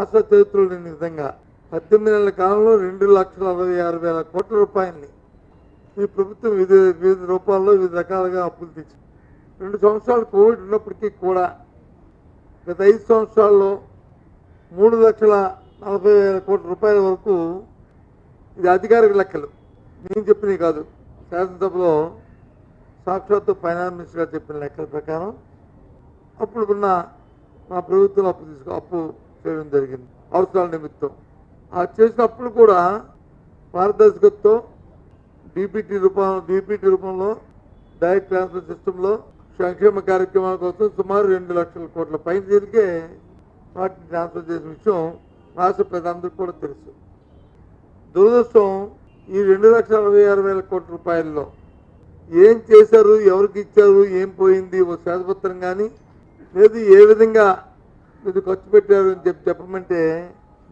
రాష్ట్ర చరిత్రలో లేని విధంగా 18 నెలల కాలంలో 2,66,000 కోట్ల రూపాయలని ఈ ప్రభుత్వం వివిధ రూపాల్లో వివిధ రకాలుగా అప్పులు తెచ్చింది. 2 సంవత్సరాలు కోవిడ్ ఉన్నప్పటికీ కూడా గత 5 సంవత్సరాల్లో 3,40,000 కోట్ల రూపాయల వరకు, ఇది అధికారిక లెక్కలు, నేను చెప్పినవి కాదు, శాసనసభలో సాక్షాత్తు ఫైనాన్స్ మినిస్టర్ గారు చెప్పిన లెక్కల ప్రకారం అప్పుడున్న మా ప్రభుత్వం అప్పు చేయడం జరిగింది అవసరాల నిమిత్తం. ఆ చేసిన అప్పులు కూడా పారదర్శకతతో డీపీటీ రూపంలో డైరెక్ట్ ట్రాన్స్ఫర్ సిస్టంలో సంక్షేమ కార్యక్రమాల కోసం సుమారు 2 లక్షల కోట్ల పైన దీనికే వాటిని ట్రాన్స్ఫర్ చేసిన విషయం రాష్ట్ర ప్రజలందరికీ కూడా తెలుసు. దురదృష్టం, ఈ 2,66,000 కోట్ల రూపాయల్లో ఏం చేశారు, ఎవరికి ఇచ్చారు, ఏం పోయింది ఓ శ్వేతపత్రం కానీ లేదు ఏ విధంగా ఇది ఖర్చు పెట్టారు అని చెప్పమంటే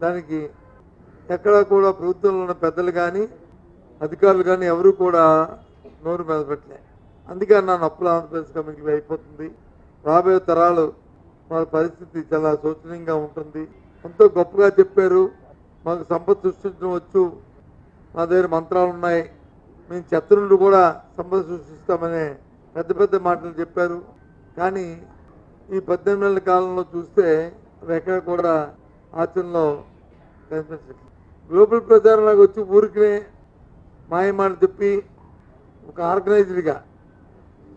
దానికి ఎక్కడా కూడా ప్రభుత్వంలో ఉన్న పెద్దలు కానీ అధికారులు కానీ ఎవరు కూడా నోరు మెదపెట్టలే. అందుకే నన్ను అప్పుల ఆంధ్రప్రదేశ్ కమిటీ అయిపోతుంది. రాబోయే తరాలు వాళ్ళ పరిస్థితి చాలా శోచనీయంగా ఉంటుంది. ఎంతో గొప్పగా చెప్పారు, మాకు సంపద సృష్టించడం వచ్చు, మా దగ్గర మంత్రాలు ఉన్నాయి, మేము చెత్త నుండి కూడా సంపద సృష్టిస్తామనే పెద్ద పెద్ద మాటలు చెప్పారు. కానీ ఈ 18 నెలల కాలంలో చూస్తే అవి ఎక్కడ కూడా ఆచరణలో కనిపించలేదు. గ్లోబల్ ప్రచారంలోకి వచ్చి ఊరికినే మాయమాట చెప్పి ఒక ఆర్గనైజ్డ్గా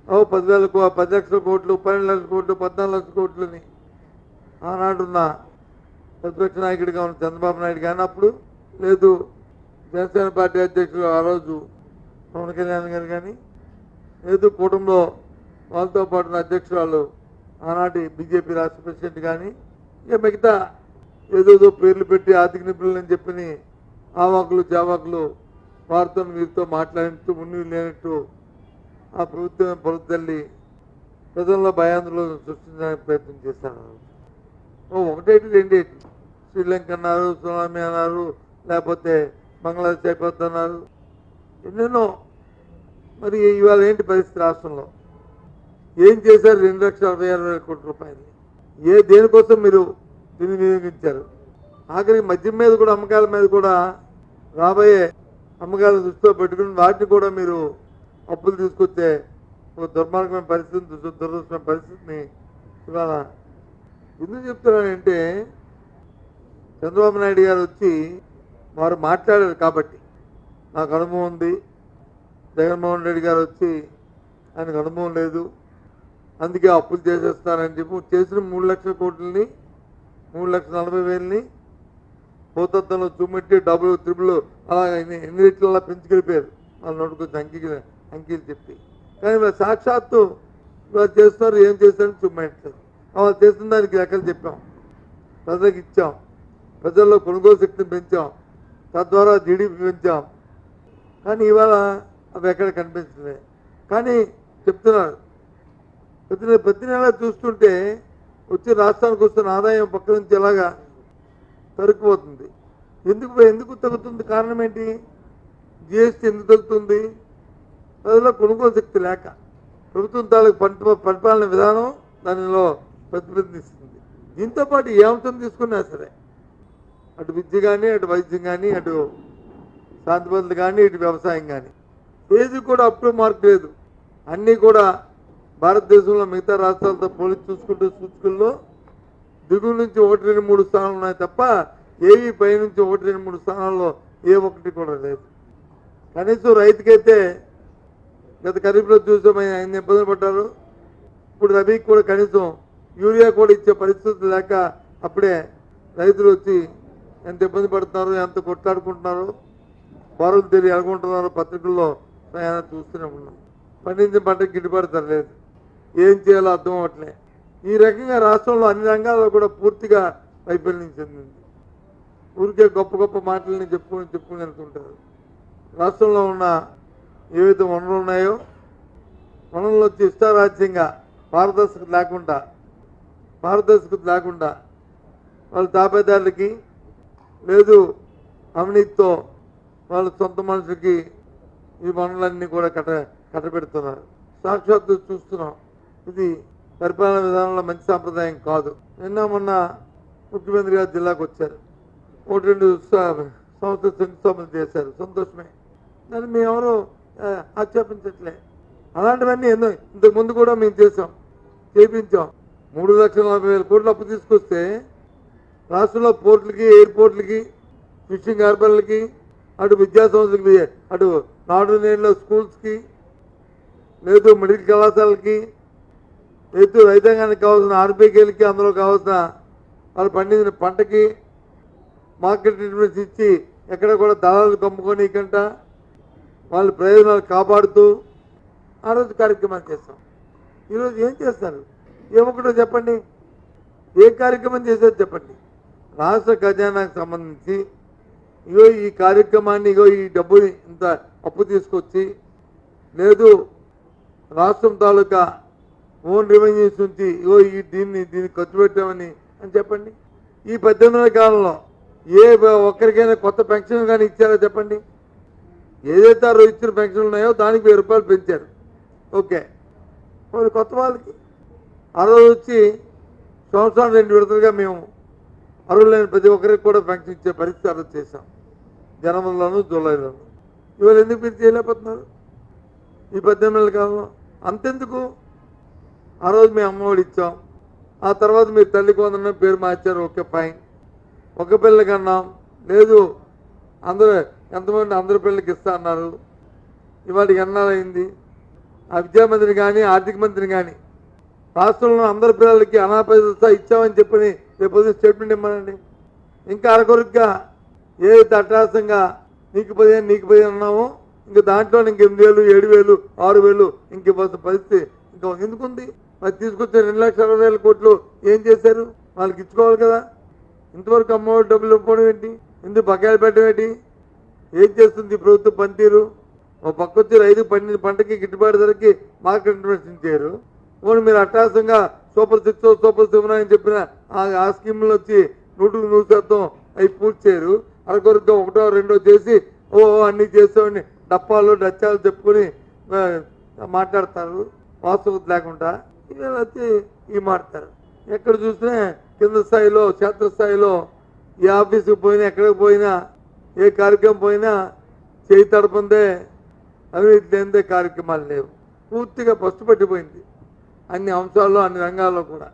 10 లక్షల కోట్లు, 12 లక్షల కోట్లు, 14 లక్షల కోట్లని ఆనాడున్న ప్రతిపక్ష నాయకుడిగా ఉన్న చంద్రబాబు నాయుడు కానీ అప్పుడు లేదు జనసేన పార్టీ అధ్యక్షుడు ఆ రోజు పవన్ కళ్యాణ్ గారు కానీ లేదు కూటమిలో వాళ్ళతో పాటు అధ్యక్షురాలు ఆనాటి బీజేపీ రాష్ట్ర ప్రెసిడెంట్ కానీ ఇక మిగతా ఏదోదో పేర్లు పెట్టి ఆర్థిక నిపుణులని చెప్పి ఆవాకులు జావాకులు వారితో వీరితో మాట్లాడినట్టు ఉన్ని లేనట్టు ఆ ప్రభుత్వం పొరతల్లి ప్రజల్లో భయాందోళన సృష్టించడానికి ప్రయత్నం చేశారు. 1 శ్రీలంక అన్నారు, సునామీ అన్నారు, లేకపోతే బంగ్లాదేశ్ అయిపోద్ది అన్నారు, ఎన్నెన్నో. మరి ఇవాళ ఏంటి పరిస్థితి రాష్ట్రంలో? ఏం చేశారు? 2,66,000 కోట్ల రూపాయలు దేనికోసం మీరు దీన్ని వినియోగించారు? ఆఖరికి మద్యం మీద కూడా, అమ్మకాల మీద కూడా రాబోయే అమ్మకాలను దృష్టిలో పెట్టుకుని వాటిని కూడా మీరు అప్పులు తీసుకొచ్చే ఒక దుర్మార్గమైన పరిస్థితి, దురదృష్టమైన పరిస్థితిని ఇవాళ ఎందుకు చెప్తున్నానంటే చంద్రబాబు నాయుడు గారు వచ్చి వారు మాట్లాడారు కాబట్టి నాకు అనుభవం ఉంది. జగన్మోహన్ రెడ్డి గారు వచ్చి ఆయనకు అనుభవం లేదు, అందుకే అప్పులు చేసేస్తారని చెప్పి చేసిన 3 లక్షల కోట్లని 3,40,000ని భూతత్వంలో చూమెట్టి డబ్బులు త్రిబుల్ అలా ఎన్ని రెట్లలా పెంచుకెళ్ళిపోయారు వాళ్ళ నోటుకొచ్చి అంకీలు చెప్పి. కానీ వాళ్ళు సాక్షాత్తు వాళ్ళు చేస్తున్నారు, ఏం చేస్తారని చూమెట్టారు. వాళ్ళు చేసిన దానికి లెక్కలు చెప్పాం, ప్రజలకు ఇచ్చాం, ప్రజల్లో కొనుగోలు శక్తిని పెంచాం, తద్వారా జీడీపీ పెంచాం. కానీ ఇవాళ అవి ఎక్కడ కనిపించలేదు. కానీ చెప్తున్నారు ప్రతి నెల చూస్తుంటే వచ్చి రాష్ట్రానికి వస్తున్న ఆదాయం పక్క నుంచి ఎలాగా తరుక్కుపోతుంది. ఎందుకు తగ్గుతుంది? కారణం ఏంటి? జిఎస్టీ ఎందుకు తగ్గుతుంది? ప్రజల్లో కొనుగోలు శక్తి లేక, ప్రభుత్వం తాలూకు పరిపాలన విధానం దానిలో ప్రతిబింబిస్తుంది. దీంతో పాటు ఏ అంశం తీసుకున్నా సరే, అటు విద్య కానీ, అటు వైద్యం కానీ, అటు శాంతి భద్రతలు కానీ, ఇటు వ్యవసాయం కానీ ఏది కూడా అప్పుడు మార్పు లేదు. అన్నీ కూడా భారతదేశంలో మిగతా రాష్ట్రాలతో పోలిసి చూసుకుంటూ సూచికల్లో దిగువ నుంచి 1, 2, 3 స్థానాలు ఉన్నాయి తప్ప ఏవి పై నుంచి 1, 2, 3 స్థానాల్లో ఏ ఒక్కటి కూడా లేదు. కనీసం రైతుకైతే గత ఖరీఫ్లో చూసాం ఆయన ఇబ్బందులు పడ్డారు. ఇప్పుడు రబీకి కూడా కనీసం యూరియా కూడా ఇచ్చే పరిస్థితి లేక అప్పుడే రైతులు వచ్చి ఎంత ఇబ్బంది పడుతున్నారు, ఎంత కొట్లాడుకుంటున్నారు, బారులు తెలియ అనుకుంటున్నారు. పత్రికల్లో చూస్తూనే ఉన్నాం. పండించిన పంటకు గిట్టుబాటు ధర లేదు, ఏం చేయాలో అర్థం అవ్వట్లే. ఈ రకంగా రాష్ట్రంలో అన్ని రంగాల్లో కూడా పూర్తిగా వైఫల్యం చెందింది. ఊరికే గొప్ప గొప్ప మాటలని చెప్పుకుని వెళ్తుంటారు. రాష్ట్రంలో ఉన్న ఏవైతే వనరులు ఉన్నాయో వనరులు వచ్చి ఇష్టారాజ్యంగా పారదర్శకత లేకుండా వాళ్ళ తాపేదారులకి లేదు అవినీతితో వాళ్ళ సొంత మనుషులకి ఈ వనరులన్నీ కూడా కట్టబెడుతున్నారు. సాక్షాత్తు చూస్తున్నాం. ఇది పరిపాలన విధానంలో మంచి సాంప్రదాయం కాదు. నిన్న మొన్న ముఖ్యమంత్రి గారు జిల్లాకు వచ్చారు, 1-2 సంవత్సరాలు శంకుస్థాపన చేశారు, సంతోషమే. దాన్ని మేమెవరూ ఆక్షేపించట్లే. అలాంటివన్నీ ఎన్నో ఇంతకు ముందు కూడా మేము చేయించాం. 3,40,000 కోట్లు అప్పు తీసుకొస్తే రాష్ట్రంలో పోర్టులకి, ఎయిర్పోర్ట్లకి, ఫిషింగ్ హార్బర్లకి, అటు విద్యా సంస్థలకి, అటు నాడు నేడులో స్కూల్స్కి, లేదు మెడికల్ కళాశాలకి, లేదు రైతాంగానికి కావాల్సిన ఆర్బీకేలకి, అందులో కావాల్సిన వాళ్ళు పండించిన పంటకి మార్కెట్ ట్రీట్మెంట్స్ ఇచ్చి ఎక్కడ కూడా దళాలు కమ్ముకోనీకంట వాళ్ళ ప్రయోజనాలు కాపాడుతూ ఆ రోజు కార్యక్రమాలు చేస్తాం. ఈరోజు ఏం చేస్తారు? ఏమొకటో చెప్పండి, ఏ కార్యక్రమం చేశారు చెప్పండి. రాష్ట్ర ఖజానాకు సంబంధించి ఇగో ఈ కార్యక్రమాన్ని, ఇగో ఈ డబ్బుని ఇంత అప్పు తీసుకొచ్చి, లేదు రాష్ట్రం తాలూకా ఓన్ రెవెన్యూస్ నుంచి ఇగో దీన్ని ఖర్చు పెట్టామని అని చెప్పండి. ఈ 18 కాలంలో ఏ ఒక్కరికైనా కొత్త పెన్షన్ కానీ ఇచ్చారో చెప్పండి. ఏదైతే ఆ రోజు ఇచ్చిన పెన్షన్లు ఉన్నాయో దానికి 1000 రూపాయలు పెంచారు. ఓకే, మరి కొత్త వాళ్ళకి ఆ రోజు వచ్చి సంవత్సరాలు 2 విడతలుగా మేము అర్హులైన ప్రతి ఒక్కరికి కూడా పెన్షన్ ఇచ్చే పరిస్థితి ఆ రోజు చేశాం, జనవరిలోను జూలైలోను. ఇవాళ ఎందుకు మీరు చేయలేకపోతున్నారు ఈ 18 కాలంలో? అంతెందుకు, ఆ రోజు మేము అమ్మఒడి ఇచ్చాం, ఆ తర్వాత మీరు తల్లికి వందనం పేరు మార్చారు, ఓకే ఫైన్. ఒక పిల్లలకి అన్నాం, లేదు అందరూ ఎంతమంది అందరి పిల్లలకి ఇస్తా అన్నారు. ఇవాటికి ఎన్నాళ్ళయింది? ఆ విద్యామంత్రిని కానీ ఆర్థిక మంత్రిని కానీ రాష్ట్రంలో అందరి పిల్లలకి అనాపేద ఇచ్చామని చెప్పని రేపు స్టేట్మెంట్ ఇవ్వమనండి. ఇంకా అరకొరుగ్గా ఏదైతే అట్రాసంగా నీకు 15 అన్నామో ఇంకా దాంట్లో ఇంక 8,000, 7,000, 6,000 ఇంక ఇవ్వాల్సిన పరిస్థితి ఇంకా ఎందుకుంది? మరి తీసుకొచ్చే 2,60,000 కోట్లు ఏం చేశారు? వాళ్ళకి ఇచ్చుకోవాలి కదా. ఇంతవరకు అమ్మఒడి డబ్బులు ఇవ్వడం ఏంటి? ఎందుకు బకాయిలు పెట్టడం ఏంటి? ఏం చేస్తుంది ప్రభుత్వ పనితీరు? ఒక పక్క వచ్చి రైతు పండిన పంటకి గిట్టుబాటు ధరకి మార్కెట్ ఇంటర్వెన్షన్ చేయరు. ఓన్లీ మీరు అట్రాసంగా సూపర్ 6 సూపర్ 7 అని చెప్పిన ఆ స్కీమ్లు వచ్చి 100% అవి పూర్తి చేయరు. అరకొరగా 1, 2 చేసి అన్నీ చేస్తామని డప్పాలు డచ్చాలు చెప్పుకొని మాట్లాడతారు, వాస్తవం లేకుండా. ఇవాళ వచ్చి ఇవి మాట్లాడతారు. ఎక్కడ చూసినా కింద స్థాయిలో, క్షేత్రస్థాయిలో ఏ ఆఫీసుకు పోయినా, ఎక్కడికి పోయినా, ఏ కార్యక్రమం పోయినా చేయి తడపందే, అవినీతి లేనిదే కార్యక్రమాలు లేవు. పూర్తిగా పట్టిపోయింది అన్ని అంశాల్లో, అన్ని రంగాల్లో కూడా.